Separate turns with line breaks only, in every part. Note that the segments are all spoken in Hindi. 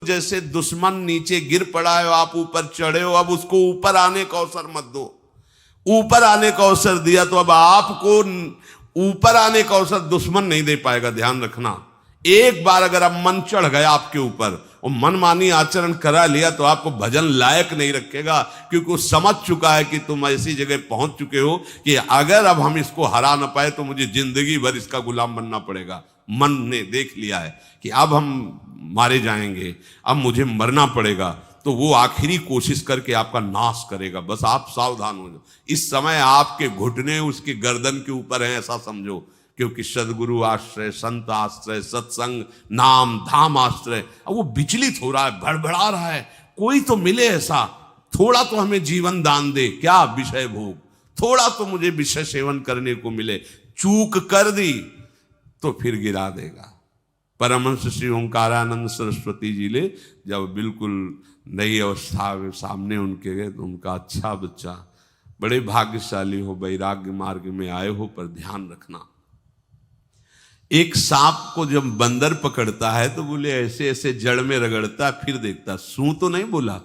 जैसे दुश्मन नीचे गिर पड़ा है, आप ऊपर चढ़े हो, अब उसको ऊपर आने का अवसर मत दो। ऊपर आने का अवसर दिया तो अब आपको ऊपर आने का अवसर दुश्मन नहीं दे पाएगा। ध्यान रखना, एक बार अगर अब मन चढ़ गया आपके ऊपर और मनमानी आचरण करा लिया तो आपको भजन लायक नहीं रखेगा, क्योंकि वो समझ चुका है कि तुम ऐसी जगह पहुंच चुके हो कि अगर अब हम इसको हरा ना पाए तो मुझे जिंदगी भर इसका गुलाम बनना पड़ेगा। मन ने देख लिया है कि अब हम मारे जाएंगे, अब मुझे मरना पड़ेगा, तो वो आखिरी कोशिश करके आपका नाश करेगा। बस आप सावधान हो जाओ। इस समय आपके घुटने उसके गर्दन के ऊपर हैं, ऐसा समझो, क्योंकि सदगुरु आश्रय, संत आश्रय, सत्संग, नाम धाम आश्रय, अब वो विचलित हो रहा है, भड़बड़ा रहा है। कोई तो मिले ऐसा, थोड़ा तो हमें जीवन दान दे, क्या विषय भोग, थोड़ा तो मुझे विषय सेवन करने को मिले। चूक कर दी तो फिर गिरा देगा। परमहंस श्री ओंकारानंद सरस्वती जी ले जब बिल्कुल नई अवस्था में सामने उनके गए तो उनका, अच्छा बच्चा, बड़े भाग्यशाली हो, वैराग्य मार्ग में आए हो, पर ध्यान रखना, एक सांप को जब बंदर पकड़ता है तो बोले ऐसे ऐसे जड़ में रगड़ता है, फिर देखता, सू तो नहीं बोला,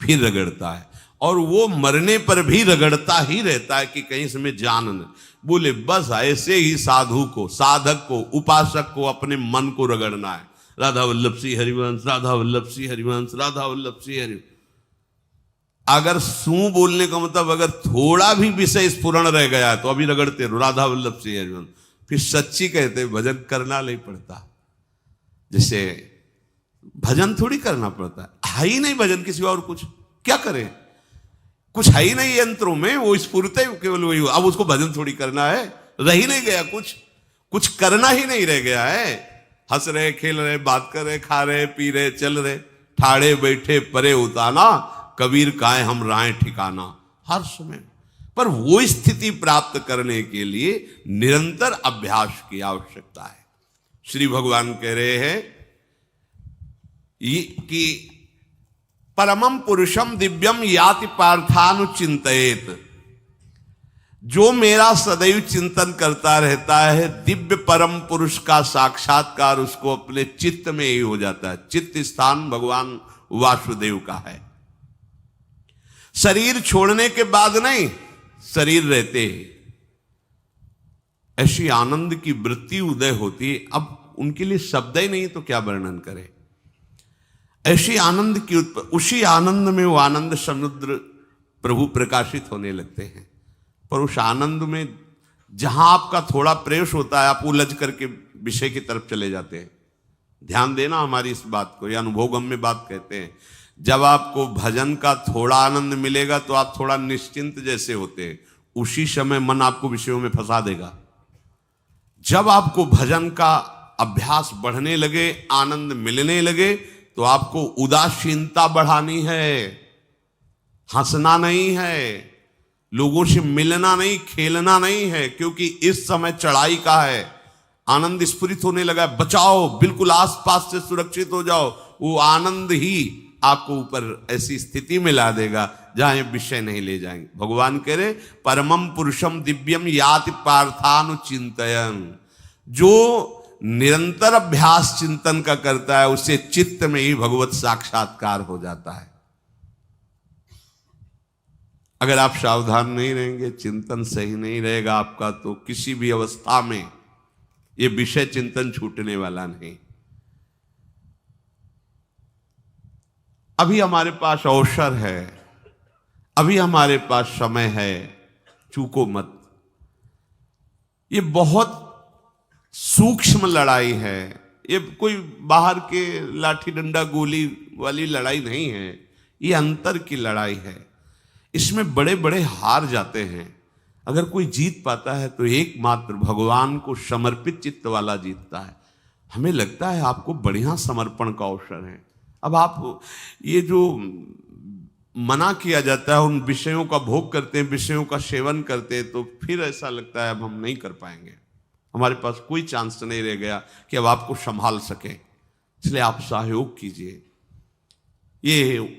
फिर रगड़ता है, और वो मरने पर भी रगड़ता ही रहता है कि कहीं इसमें जान न। बोले बस ऐसे ही साधु को, साधक को, उपासक को अपने मन को रगड़ना है। राधा वल्लभ सिंह हरिवंश, राधा वल्लभ सिंह हरिवंश, राधा वल्लभ सिंह हरिवंश। अगर सू बोलने का मतलब अगर थोड़ा भी विषय स्फुरण रह गया है तो अभी रगड़ते रहो, राधा वल्लभ सिंह हरिवंश। फिर सच्ची कहते भजन करना नहीं पड़ता। जैसे भजन थोड़ी करना पड़ता है ही नहीं भजन किसी और, कुछ क्या करें, कुछ है ही नहीं यंत्रों में, वो स्फुरते केवल वही। अब उसको भजन थोड़ी करना है, रह ही नहीं गया, कुछ करना ही नहीं रह गया है। हंस रहे, खेल रहे, बात कर रहे, खा रहे, पी रहे, चल रहे, ठाड़े बैठे परे उताना, कबीर काहे हम राय ठिकाना, हर समय। पर वो स्थिति प्राप्त करने के लिए निरंतर अभ्यास की आवश्यकता है। श्री भगवान कह रहे हैं कि परमम पुरुषम दिव्यम याति पार्थानुचिंतयेत, जो मेरा सदैव चिंतन करता रहता है, दिव्य परम पुरुष का साक्षात्कार उसको अपने चित्त में ही हो जाता है। चित्त स्थान भगवान वासुदेव का है। शरीर छोड़ने के बाद नहीं, शरीर रहते ही ऐसी आनंद की वृत्ति उदय होती है, अब उनके लिए शब्द ही नहीं तो क्या वर्णन करें। ऐसी आनंद की उसी आनंद में वो आनंद समुद्र प्रभु प्रकाशित होने लगते हैं। पर उस आनंद में जहां आपका थोड़ा प्रवेश होता है, आप उलझ करके विषय की तरफ चले जाते हैं। ध्यान देना हमारी इस बात को, यह अनुभवगम्य बात कहते हैं। जब आपको भजन का थोड़ा आनंद मिलेगा तो आप थोड़ा निश्चिंत जैसे होते हैं, उसी समय मन आपको विषयों में फंसा देगा। जब आपको भजन का अभ्यास बढ़ने लगे, आनंद मिलने लगे, तो आपको उदासीनता बढ़ानी है, हंसना नहीं है, लोगों से मिलना नहीं, खेलना नहीं है, क्योंकि इस समय चढ़ाई का है। आनंद स्फुरित होने लगा, बचाओ, बिल्कुल आसपास से सुरक्षित हो जाओ। वो आनंद ही आपको ऊपर ऐसी स्थिति में ला देगा जहां ये विषय नहीं ले जाएंगे। भगवान कह रहे परमम पुरुषम दिव्यम याति पार्थानुचिंतयन्, जो निरंतर अभ्यास चिंतन का करता है उसे चित्त में ही भगवत साक्षात्कार हो जाता है। अगर आप सावधान नहीं रहेंगे, चिंतन सही नहीं रहेगा आपका, तो किसी भी अवस्था में ये विषय चिंतन छूटने वाला नहीं। अभी हमारे पास अवसर है, अभी हमारे पास समय है, चूको मत। ये बहुत सूक्ष्म लड़ाई है, ये कोई बाहर के लाठी डंडा गोली वाली लड़ाई नहीं है, ये अंतर की लड़ाई है। इसमें बड़े बड़े हार जाते हैं। अगर कोई जीत पाता है तो एकमात्र भगवान को समर्पित चित्त वाला जीतता है। हमें लगता है आपको बढ़िया समर्पण का अवसर है। अब आप ये जो मना किया जाता है, उन विषयों का भोग करते हैं, विषयों का सेवन करते हैं, तो फिर ऐसा लगता है अब हम नहीं कर पाएंगे, हमारे पास कोई चांस नहीं रह गया कि अब आपको संभाल सके। इसलिए आप सहयोग कीजिए। ये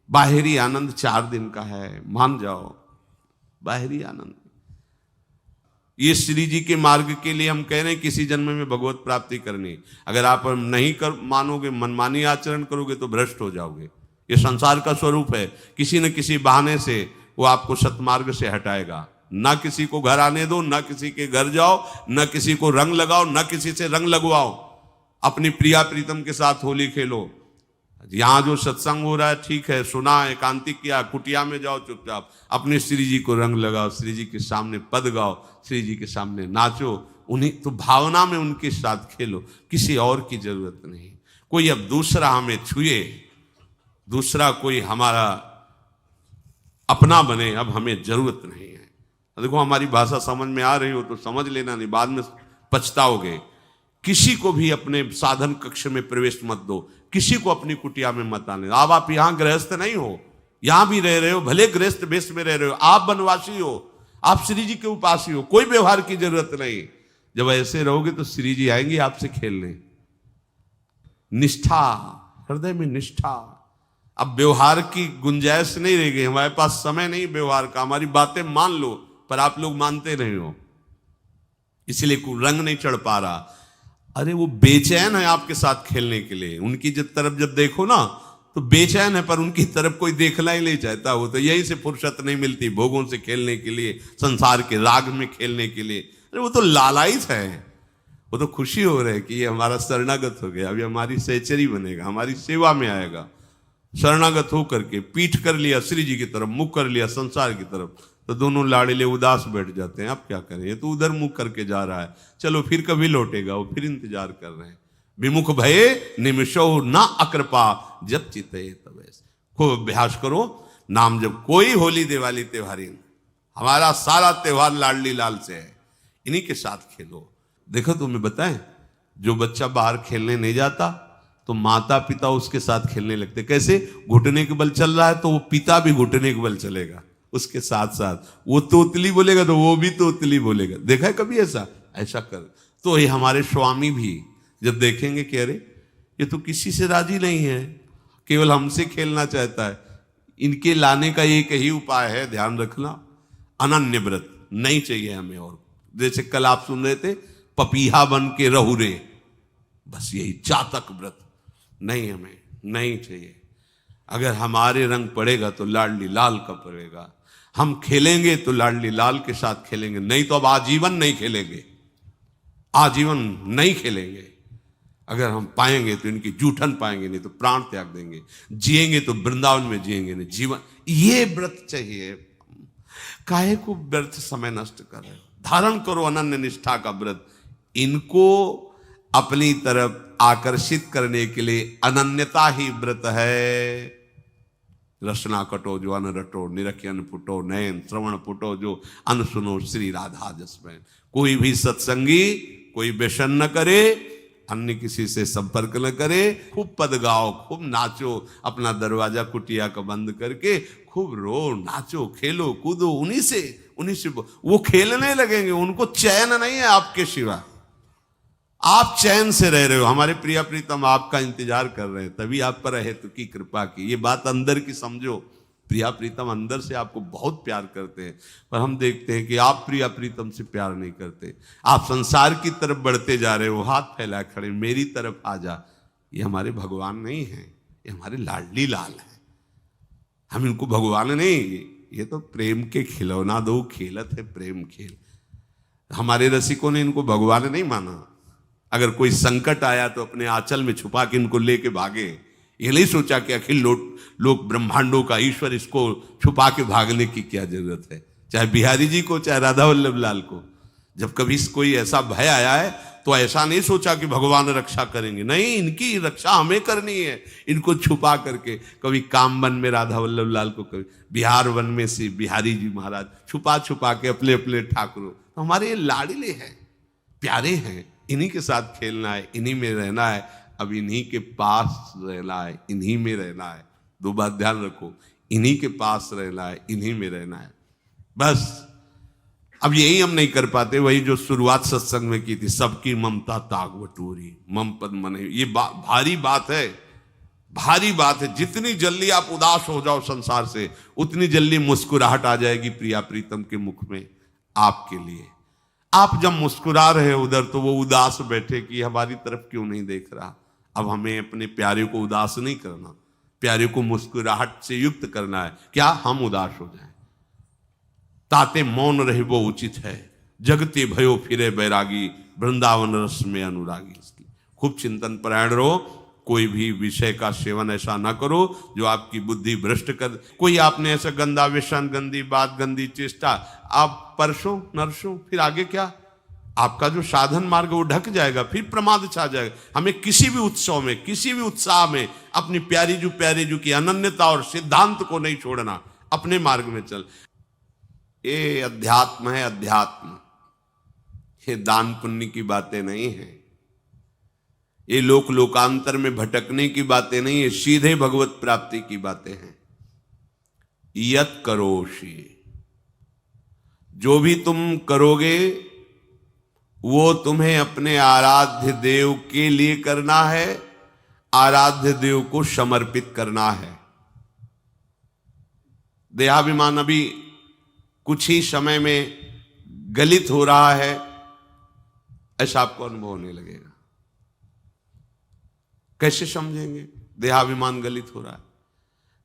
बाहरी आनंद 4 दिन का है, मान जाओ, बाहरी आनंद। ये श्री जी के मार्ग के लिए हम कह रहे हैं किसी जन्म में भगवत प्राप्ति करनी। अगर आप नहीं कर मानोगे, मनमानी आचरण करोगे तो भ्रष्ट हो जाओगे। ये संसार का स्वरूप है, किसी न किसी बहाने से वो आपको सतमार्ग से हटाएगा। ना किसी को घर आने दो, ना किसी के घर जाओ, ना किसी को रंग लगाओ, ना किसी से रंग लगवाओ। अपनी प्रिया प्रीतम के साथ होली खेलो। यहाँ जो सत्संग हो रहा है ठीक है, सुना, एकांतिक किया, कुटिया में जाओ चुपचाप, अपने श्री जी को रंग लगाओ, श्री जी के सामने पद गाओ, श्री जी के सामने नाचो, उन्हीं तो भावना में उनके साथ खेलो, किसी और की जरूरत नहीं। कोई अब दूसरा हमें छुए, दूसरा कोई हमारा अपना बने, अब हमें जरूरत नहीं है। देखो हमारी भाषा समझ में आ रही हो तो समझ लेना, नहीं बाद में पछताओगे। किसी को भी अपने साधन कक्ष में प्रवेश मत दो, किसी को अपनी कुटिया में मत आने। अब आप यहां गृहस्थ नहीं हो, यहां भी रह रहे हो, भले गृहस्थ वेश में रह रहे हो, आप वनवासी हो, आप श्री जी के उपासी हो, कोई व्यवहार की जरूरत नहीं। जब ऐसे रहोगे तो श्री जी आएंगे आपसे खेलने। निष्ठा, हृदय में निष्ठा। अब व्यवहार की गुंजाइश नहीं रह गई, हमारे पास समय नहीं व्यवहार का। हमारी बातें मान लो पर आप लोग मानते नहीं हो, इसलिए रंग नहीं चढ़ पा रहा। अरे वो बेचैन है आपके साथ खेलने के लिए, उनकी तरफ जब देखो ना तो बेचैन है, पर उनकी तरफ कोई देखना ही नहीं चाहता। वो तो यही से फुर्सत नहीं मिलती भोगों से खेलने के लिए, संसार के राग में खेलने के लिए। अरे वो तो लालायित है, वो तो खुशी हो रहे कि ये हमारा शरणागत हो गया, अभी हमारी सहचरी बनेगा, हमारी सेवा में आएगा। शरणागत हो करके पीठ कर लिया श्री जी की तरफ, मुख कर लिया संसार की तरफ, तो दोनों लाड़िले उदास बैठ जाते हैं। अब क्या करें, ये तो उधर मुख करके जा रहा है, चलो फिर कभी लौटेगा, वो फिर इंतजार कर रहे हैं। विमुख भये निमिषो ना अकृपा, जब चिते तब ऐसे। खूब अभ्यास करो नाम। जब कोई होली दिवाली त्योहारी, हमारा सारा त्योहार लाडली लाल से है, इन्हीं के साथ खेलो। देखो तुम्हें बताएं, जो बच्चा बाहर खेलने नहीं जाता तो माता पिता उसके साथ खेलने लगते। कैसे? घुटने के बल चल रहा है तो वो पिता भी घुटने के बल चलेगा उसके साथ साथ। वो तोतली बोलेगा तो वो भी तोतली बोलेगा। देखा है कभी ऐसा? ऐसा कर। तो ये हमारे स्वामी भी जब देखेंगे कि अरे ये तो किसी से राजी नहीं है, केवल हमसे खेलना चाहता है, इनके लाने का एक ही उपाय है, ध्यान रखना, अनन्य व्रत। नहीं चाहिए हमें और। जैसे कल आप सुन रहे थे, पपीहा बन के रहू रे, बस यही चातक व्रत नहीं, हमें नहीं चाहिए। अगर हमारे रंग पड़ेगा तो लाडली लाल का पड़ेगा। हम खेलेंगे तो लाडली लाल के साथ खेलेंगे, नहीं तो अब आजीवन नहीं खेलेंगे, आजीवन नहीं खेलेंगे। अगर हम पाएंगे तो इनकी जूठन पाएंगे, नहीं तो प्राण त्याग देंगे। जिएंगे तो वृंदावन में जिएंगे, नहीं जीवन। ये व्रत चाहिए। काहे को व्यर्थ समय नष्ट कर रहे हो? धारण करो अनन्य निष्ठा का व्रत। इनको अपनी तरफ आकर्षित करने के लिए अनन्यता ही व्रत है। रसना कटो जो अन रटो, निरखी अन फुटो, नयन श्रवण फुटो जो अन सुनो, श्री राधा जसमैन। कोई भी सत्संगी कोई व्यसन न करे, अन्य किसी से संपर्क न करे, खूब पद गाओ, खूब नाचो, अपना दरवाजा कुटिया का बंद करके खूब रो, नाचो, खेलो, कूदो, उन्हीं से वो खेलने लगेंगे। उनको चैन नहीं है आपके सिवा। आप चैन से रह रहे हो, हमारे प्रिया प्रीतम आपका इंतजार कर रहे हैं, तभी आप पर हेतु की कृपा की। ये बात अंदर की समझो। प्रिया प्रीतम अंदर से आपको बहुत प्यार करते हैं, पर हम देखते हैं कि आप प्रिया प्रीतम से प्यार नहीं करते। आप संसार की तरफ बढ़ते जा रहे हो, हाथ फैला खड़े, मेरी तरफ आ जा। ये हमारे भगवान नहीं है, ये हमारे लाडली लाल हैं। हम इनको भगवान नहीं, ये तो प्रेम के खिलौना दो खेलत है, प्रेम खेल। हमारे रसिकों ने इनको भगवान नहीं माना। अगर कोई संकट आया तो अपने आंचल में छुपा के इनको लेके भागे। ये नहीं सोचा कि अखिल लोक ब्रह्मांडों का ईश्वर, इसको छुपा के भागने की क्या जरूरत है। चाहे बिहारी जी को, चाहे राधा वल्लभ लाल को, जब कभी कोई ऐसा भय आया है तो ऐसा नहीं सोचा कि भगवान रक्षा करेंगे, नहीं, इनकी रक्षा हमें करनी है। इनको छुपा करके, कभी काम वन में राधा वल्लभ लाल को, कभी बिहार वन में से बिहारी जी महाराज, छुपा छुपा के अपने अपने ठाकुरों। तो हमारे ये लाडले हैं, प्यारे हैं, इन्हीं के साथ खेलना है, इन्हीं में रहना है। अब इन्हीं के पास रहना है, इन्हीं में रहना है। दो बात ध्यान रखो, इन्हीं के पास रहना है, इन्हीं में रहना है, बस। अब यही हम नहीं कर पाते, वही जो शुरुआत सत्संग में की थी, सबकी ममता ताग बटोरी, मम पद मन। ये भारी बात है, भारी बात है। जितनी जल्दी आप उदास हो जाओ संसार से, उतनी जल्दी मुस्कुराहट आ जाएगी प्रिया प्रीतम के मुख में आपके लिए। आप जब मुस्कुरा रहे उधर तो वो उदास बैठे कि हमारी तरफ क्यों नहीं देख रहा। अब हमें अपने प्यारे को उदास नहीं करना, प्यारे को मुस्कुराहट से युक्त करना है। क्या हम उदास हो जाएं? ताते मौन रहे वो उचित है, जगते भयो फिरे बैरागी, वृंदावन रस में अनुरागी। खूब चिंतन परायण रहो, कोई भी विषय का सेवन ऐसा ना करो जो आपकी बुद्धि भ्रष्ट कर। कोई आपने ऐसा गंदा व्यसन, गंदी बात, गंदी चेष्टा आप परसों नरसों, फिर आगे क्या? आपका जो साधन मार्ग वो ढक जाएगा, फिर प्रमाद छा जाएगा। हमें किसी भी उत्सव में, किसी भी उत्साह में अपनी प्यारी जू की अनन्यता और सिद्धांत को नहीं छोड़ना, अपने मार्ग में चल। ये अध्यात्म है, अध्यात्म। ये दान पुण्य की बातें नहीं है, ये लोक लोकांतर में भटकने की बातें नहीं है, सीधे भगवत प्राप्ति की बातें हैं। यत करोषि, जो भी तुम करोगे वो तुम्हें अपने आराध्य देव के लिए करना है, आराध्य देव को समर्पित करना है। देहाभिमान अभी कुछ ही समय में गलित हो रहा है, ऐसा आपको अनुभव होने लगेगा। कैसे समझेंगे? देहाभिमान गलित हो रहा है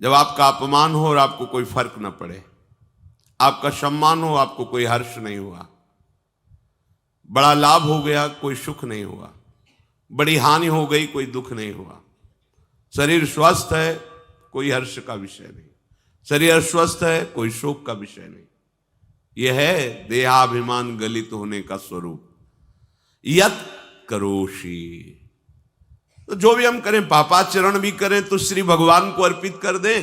जब आपका अपमान हो और आपको कोई फर्क न पड़े, आपका सम्मान हो, आपको कोई हर्ष नहीं हुआ, बड़ा लाभ हो गया, कोई सुख नहीं हुआ, बड़ी हानि हो गई, कोई दुख नहीं हुआ। शरीर स्वस्थ है, कोई हर्ष का विषय नहीं, शरीर अस्वस्थ है, कोई शोक का विषय नहीं। यह है देहाभिमान गलित होने का स्वरूप। यत करोषि, तो जो भी हम करें, पापाचरण भी करें तो श्री भगवान को अर्पित कर दे।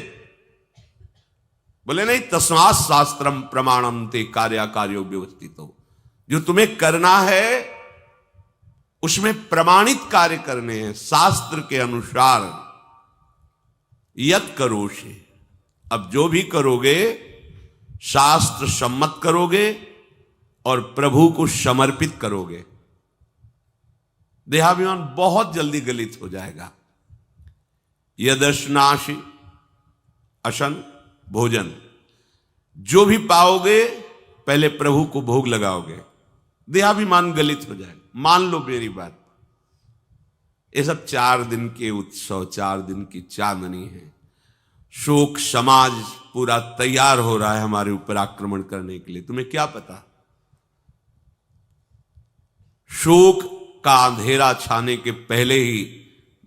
बोले नहीं, तस्मात् शास्त्रम प्रमाणम ते कार्याकार्यो व्यवस्थितो। जो तुम्हें करना है उसमें प्रमाणित कार्य करने हैं, शास्त्र के अनुसार। यत करोषि, अब जो भी करोगे शास्त्र सम्मत करोगे और प्रभु को समर्पित करोगे, देहाभिमान बहुत जल्दी गलित हो जाएगा। यदश्नाशी अशन भोजन, जो भी पाओगे पहले प्रभु को भोग लगाओगे, देहाभिमान गलित हो जाएगा। मान लो मेरी बात, ये सब 4 दिन के उत्सव, 4 दिन की चांदनी है। शोक समाज पूरा तैयार हो रहा है हमारे ऊपर आक्रमण करने के लिए। तुम्हें क्या पता? शोक का अंधेरा छाने के पहले ही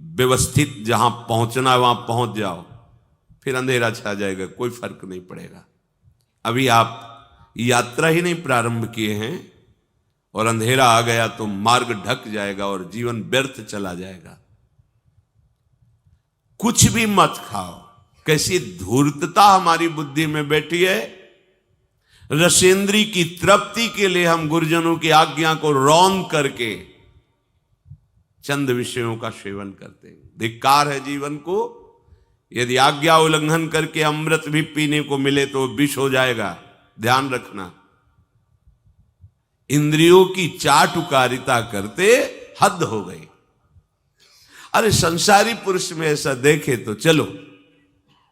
व्यवस्थित जहां पहुंचना है वहां पहुंच जाओ, फिर अंधेरा छा जाएगा, कोई फर्क नहीं पड़ेगा। अभी आप यात्रा ही नहीं प्रारंभ किए हैं और अंधेरा आ गया तो मार्ग ढक जाएगा और जीवन व्यर्थ चला जाएगा। कुछ भी मत खाओ। कैसी धूर्तता हमारी बुद्धि में बैठी है। रसेंद्री की तृप्ति के लिए हम गुरुजनों की आज्ञा को रौंद करके चंद विषयों का सेवन करते हैं। धिक्कार है जीवन को। यदि आज्ञा उल्लंघन करके अमृत भी पीने को मिले तो विष हो जाएगा, ध्यान रखना। इंद्रियों की चाटुकारिता करते हद हो गई। अरे संसारी पुरुष में ऐसा देखे तो चलो,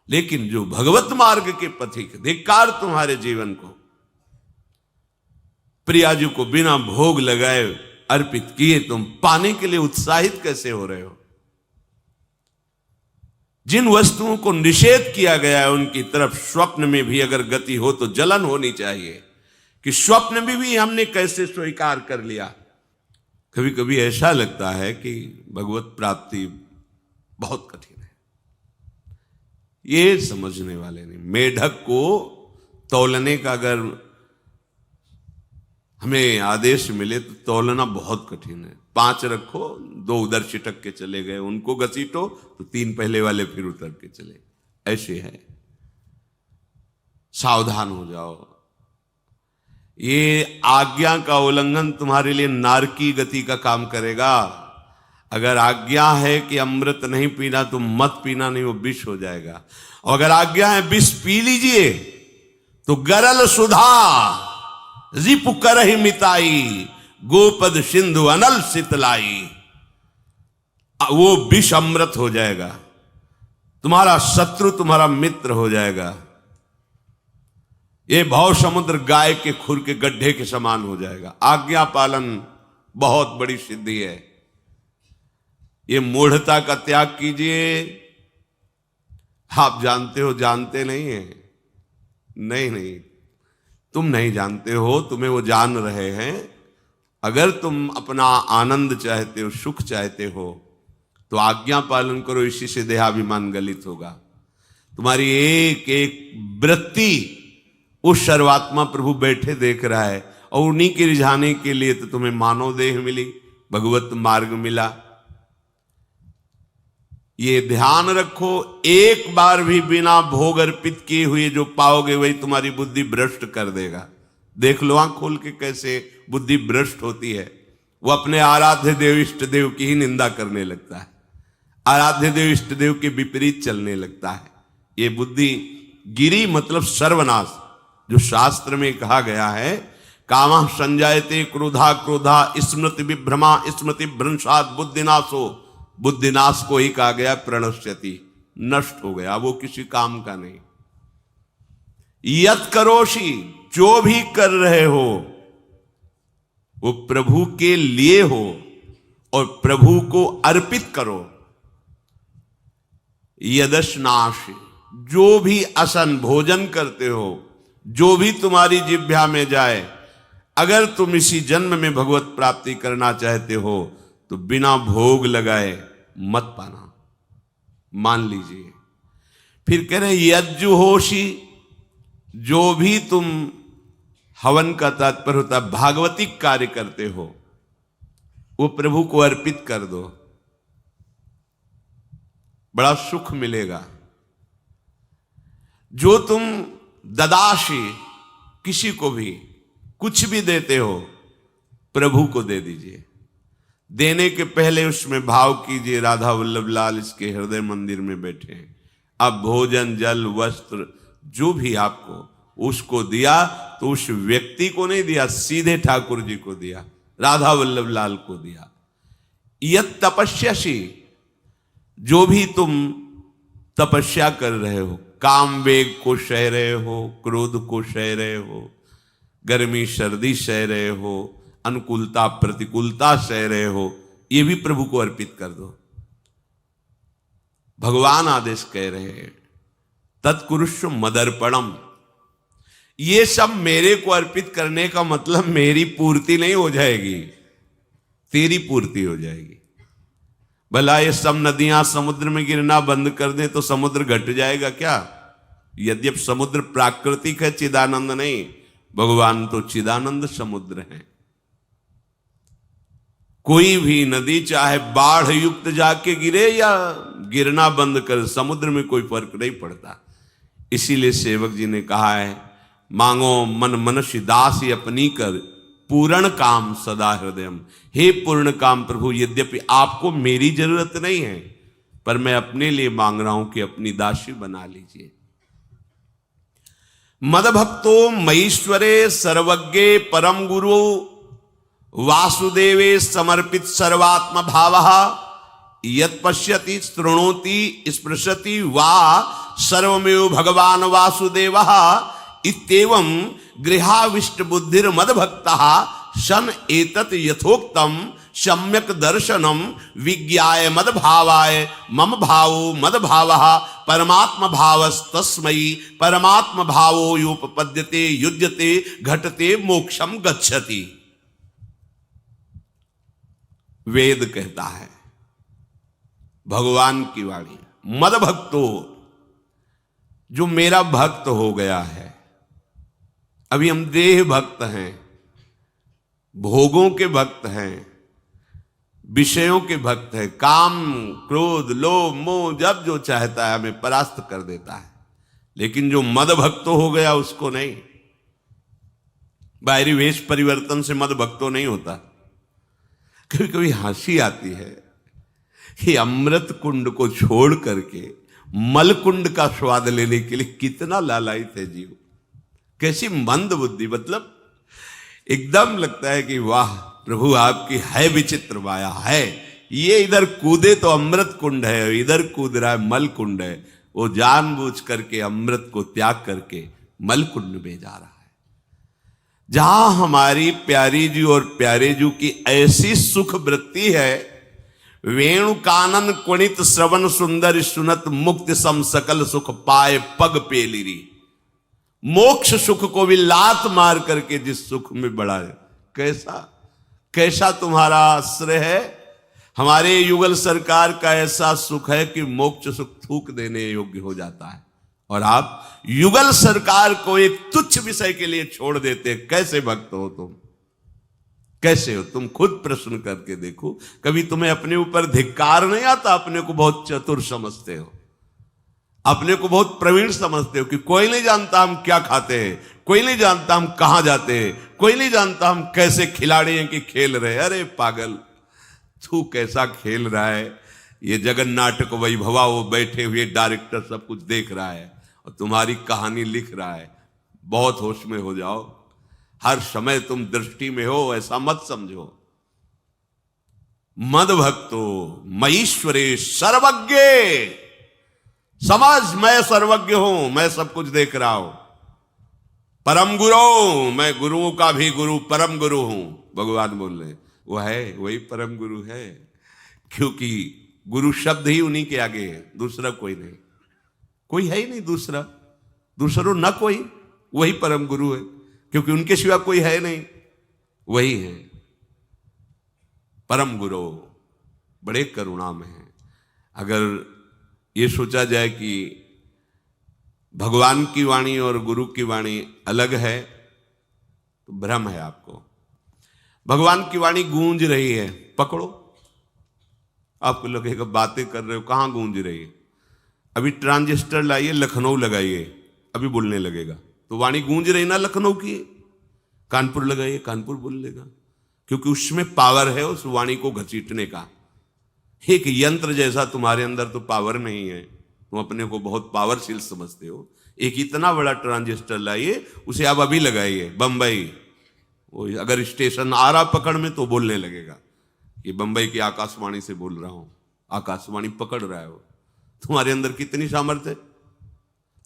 लेकिन जो भगवत मार्ग के पथिक, धिक्कार तुम्हारे जीवन को। प्रियाजू को बिना भोग लगाए अर्पित किए तुम पाने के लिए उत्साहित कैसे हो रहे हो? जिन वस्तुओं को निषेध किया गया है उनकी तरफ स्वप्न में भी अगर गति हो तो जलन होनी चाहिए कि स्वप्न में भी हमने कैसे स्वीकार कर लिया। कभी कभी ऐसा लगता है कि भगवत प्राप्ति बहुत कठिन है, ये समझने वाले नहीं। मेढक को तौलने का अगर हमें आदेश मिले तो तौलना बहुत कठिन है। 5 रखो, 2 उधर छिटक के चले गए, उनको घसीटो तो 3 पहले वाले फिर उतर के चले। ऐसे है, सावधान हो जाओ। ये आज्ञा का उल्लंघन तुम्हारे लिए नारकी गति का काम करेगा। अगर आज्ञा है कि अमृत नहीं पीना तो मत पीना, नहीं वो विष हो जाएगा। और अगर आज्ञा है विष पी लीजिए तो गरल सुधा रिपु करहि मिताई, गोपद सिंधु अनल शीतलाई। वो विष अमृत हो जाएगा, तुम्हारा शत्रु तुम्हारा मित्र हो जाएगा। ये भव समुद्र गाय के खुर के गड्ढे के समान हो जाएगा। आज्ञा पालन बहुत बड़ी सिद्धि है। ये मूढ़ता का त्याग कीजिए। आप जानते हो, जानते नहीं है? नहीं, तुम नहीं जानते हो, तुम्हें वो जान रहे हैं। अगर तुम अपना आनंद चाहते हो, सुख चाहते हो, तो आज्ञा पालन करो। इसी से देहाभिमान गलित होगा। तुम्हारी एक एक वृत्ति उस सर्वात्मा प्रभु बैठे देख रहा है, और उन्हीं के रिझाने के लिए तो तुम्हें मानव देह मिली, भगवत मार्ग मिला। ये ध्यान रखो, एक बार भी बिना भोग अर्पित किए हुए जो पाओगे वही तुम्हारी बुद्धि भ्रष्ट कर देगा। देख लो आंख खोल के कैसे बुद्धि भ्रष्ट होती है। वो अपने आराध्य देव इष्ट देव की ही निंदा करने लगता है, आराध्य देव इष्ट देव के विपरीत चलने लगता है। ये बुद्धि गिरी मतलब सर्वनाश। जो शास्त्र में कहा गया है, कामः संजायते क्रोधा क्रोधा स्मृति विभ्रमा स्मृति भ्रंशात् बुद्धिनाशो, बुद्धिनाश को ही कहा गया प्रणश्यति, नष्ट हो गया, वो किसी काम का नहीं। यत करोषि, जो भी कर रहे हो वो प्रभु के लिए हो और प्रभु को अर्पित करो। यदश्नाश, जो भी असन भोजन करते हो, जो भी तुम्हारी जिह्वा में जाए, अगर तुम इसी जन्म में भगवत प्राप्ति करना चाहते हो तो बिना भोग लगाए मत पाना, मान लीजिए। फिर कह रहे यज्जुहोषि, जो भी तुम, हवन का तात्पर्य होता है भागवतिक कार्य करते हो, वो प्रभु को अर्पित कर दो, बड़ा सुख मिलेगा। जो तुम ददाशी, किसी को भी कुछ भी देते हो, प्रभु को दे दीजिए। देने के पहले उसमें भाव कीजिए, राधा वल्लभ लाल इसके हृदय मंदिर में बैठे हैं। अब भोजन जल वस्त्र जो भी आपको उसको दिया तो उस व्यक्ति को नहीं दिया, सीधे ठाकुर जी को दिया, राधा वल्लभ लाल को दिया। यत तपस्यासी, जो भी तुम तपस्या कर रहे हो, काम वेग को सह रहे हो, क्रोध को सह रहे हो, गर्मी सर्दी सह रहे हो, अनुकूलता प्रतिकूलता सह रहे हो, ये भी प्रभु को अर्पित कर दो। भगवान आदेश कह रहे हैं तत्कुरुष्व मदर्पणम, ये सब मेरे को अर्पित करने का मतलब मेरी पूर्ति नहीं हो जाएगी, तेरी पूर्ति हो जाएगी। भला ये सब नदियां समुद्र में गिरना बंद कर दें तो समुद्र घट जाएगा क्या? यद्यप समुद्र प्राकृतिक है, चिदानंद नहीं, भगवान तो चिदानंद समुद्र है। कोई भी नदी चाहे बाढ़ युक्त जाके गिरे या गिरना बंद कर, समुद्र में कोई फर्क नहीं पड़ता। इसीलिए सेवक जी ने कहा है, मांगो मन मनुष्य दासी अपनी कर, पूर्ण काम सदा हृदयम। हे पूर्ण काम प्रभु, यद्यपि आपको मेरी जरूरत नहीं है, पर मैं अपने लिए मांग रहा हूं कि अपनी दासी बना लीजिए। मद भक्तो मईश्वरे सर्वज्ञे परम गुरु वासुदेवे समर्पित सर्वात्म भावः, यत् पश्यति शृणोति स्पृशति वा सर्वमेव भगवान वासुदेवः, इत्येवं गृहाविष्ट बुद्धिर मद भक्तः सन एतत् यथोक्तम सम्यक दर्शनम विज्ञाय मद भावाय मम भावो मद भावः परमात्म भावस्तस्मै परमात्म भावो योपपद्यते युज्यते घटते मोक्षम गच्छति। वेद कहता है, भगवान की वाणी, मद भक्तो, जो मेरा भक्त हो गया है। अभी हम देह भक्त हैं, भोगों के भक्त हैं, विषयों के भक्त हैं, काम क्रोध लोभ मोह जब जो चाहता है हमें परास्त कर देता है। लेकिन जो मद भक्त हो गया उसको नहीं। बाहरी वेश परिवर्तन से मद भक्तो नहीं होता। कभी कभी हंसी आती है कि अमृत कुंड को छोड़ करके मल कुंड का स्वाद लेने के लिए कितना लालायित है जीव। कैसी मंद बुद्धि, मतलब एकदम लगता है कि वाह प्रभु आपकी है विचित्र माया है। ये इधर कूदे तो अमृत कुंड है, इधर कूद रहा है मल कुंड है। वो जानबूझ करके अमृत को त्याग करके मलकुंड में जा रहा है। जहां हमारी प्यारी जी और प्यारे जी की ऐसी सुख वृत्ति है, वेणु कानन कुणित श्रवण सुंदर सुनत मुक्ति सम सकल सुख पाए पग पेलिरी। मोक्ष सुख को भी लात मार करके जिस सुख में बढ़ा है, कैसा कैसा तुम्हारा आश्रय है। हमारे युगल सरकार का ऐसा सुख है कि मोक्ष सुख थूक देने योग्य हो जाता है, और आप युगल सरकार को एक तुच्छ विषय के लिए छोड़ देते। कैसे भक्त हो तुम, कैसे हो तुम? खुद प्रश्न करके देखो। कभी तुम्हें अपने ऊपर धिक्कार नहीं आता? अपने को बहुत चतुर समझते हो, अपने को बहुत प्रवीण समझते हो कि कोई नहीं जानता हम क्या खाते हैं, कोई नहीं जानता हम कहां जाते हैं, कोई नहीं जानता हम कैसे खिलाड़ी हैं कि खेल रहे हैं। अरे पागल, तू कैसा खेल रहा है। ये जगन नाटक वैभवा, वो बैठे हुए डायरेक्टर सब कुछ देख रहा है और तुम्हारी कहानी लिख रहा है। बहुत होश में हो जाओ, हर समय तुम दृष्टि में हो, ऐसा मत समझो। मद भक्तो मईश्वरे सर्वज्ञ, समझ मैं सर्वज्ञ हूं, मैं सब कुछ देख रहा हूं। परम गुरु, मैं गुरुओं का भी गुरु, परम गुरु हूं। भगवान बोल रहे वो है, वही परम गुरु है, क्योंकि गुरु शब्द ही उन्हीं के आगे है, दूसरा कोई नहीं, कोई है ही नहीं दूसरा, दूसरो न कोई, वही परम गुरु है, क्योंकि उनके सिवा कोई है नहीं, वही है परम गुरु। बड़े करुणा में है। अगर ये सोचा जाए कि भगवान की वाणी और गुरु की वाणी अलग है तो भ्रम है आपको। भगवान की वाणी गूंज रही है, पकड़ो। आपको लगेगा बातें कर रहे हो, कहां गूंज रही है? अभी ट्रांजिस्टर लाइए, लखनऊ लगाइए, अभी बोलने लगेगा। तो वाणी गूंज रही ना लखनऊ की। कानपुर लगाइए, कानपुर बोल लेगा, क्योंकि उसमें पावर है उस वाणी को घसीटने का। एक यंत्र जैसा तुम्हारे अंदर तो पावर नहीं है, तुम अपने को बहुत पावरशील समझते हो। एक इतना बड़ा ट्रांजिस्टर लाइए, उसे आप अभी लगाइए बंबई, वो अगर स्टेशन आ रहा पकड़ में तो बोलने लगेगा कि बंबई की आकाशवाणी से बोल रहा हूं। आकाशवाणी पकड़ रहा है वो। तुम्हारे अंदर कितनी सामर्थ्य है।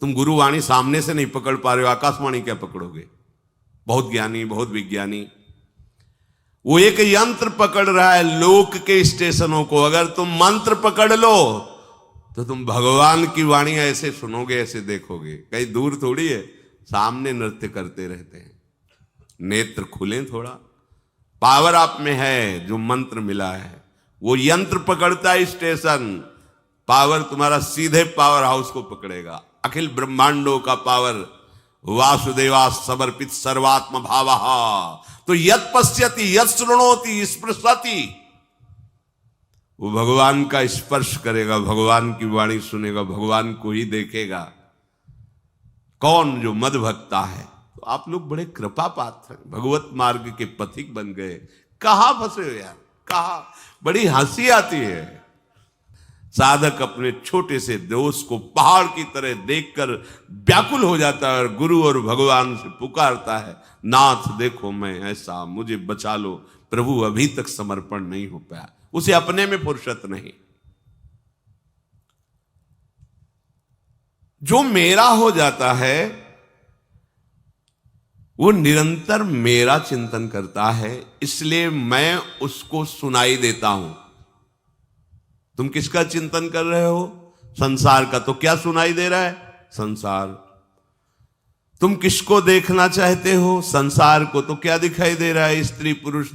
तुम गुरुवाणी सामने से नहीं पकड़ पा रहे हो, आकाशवाणी क्या पकड़ोगे? बहुत ज्ञानी, बहुत विज्ञानी, वो एक यंत्र पकड़ रहा है लोक के स्टेशनों को। अगर तुम मंत्र पकड़ लो तो तुम भगवान की वाणी ऐसे सुनोगे, ऐसे देखोगे, कहीं दूर थोड़ी है, सामने नृत्य करते रहते हैं। नेत्र खुले थोड़ा, पावर आप में है, जो मंत्र मिला है वो यंत्र पकड़ता है स्टेशन। पावर तुम्हारा सीधे पावर हाउस को पकड़ेगा। अखिल ब्रह्मांडों का पावर वासुदेवा समर्पित सर्वात्म भावः। तो यत् पश्यति यत् शृणोति स्पृशति, वो भगवान का स्पर्श करेगा, भगवान की वाणी सुनेगा, भगवान को ही देखेगा। कौन? जो मद भक्ता है। तो आप लोग बड़े कृपा पात्र हैं, भगवत मार्ग के पथिक बन गए। कहां फंसे हो यार, कहां? बड़ी हंसी आती है। साधक अपने छोटे से दोष को पहाड़ की तरह देखकर व्याकुल हो जाता है और गुरु और भगवान से पुकारता है, नाथ देखो मैं ऐसा, मुझे बचा लो। प्रभु अभी तक समर्पण नहीं हो पाया, उसे अपने में फुर्सत नहीं। जो मेरा हो जाता है वो निरंतर मेरा चिंतन करता है, इसलिए मैं उसको सुनाई देता हूं। तुम किसका चिंतन कर रहे हो? संसार का। तो क्या सुनाई दे रहा है? संसार। तुम किसको देखना चाहते हो? संसार को। तो क्या दिखाई दे रहा है? स्त्री पुरुष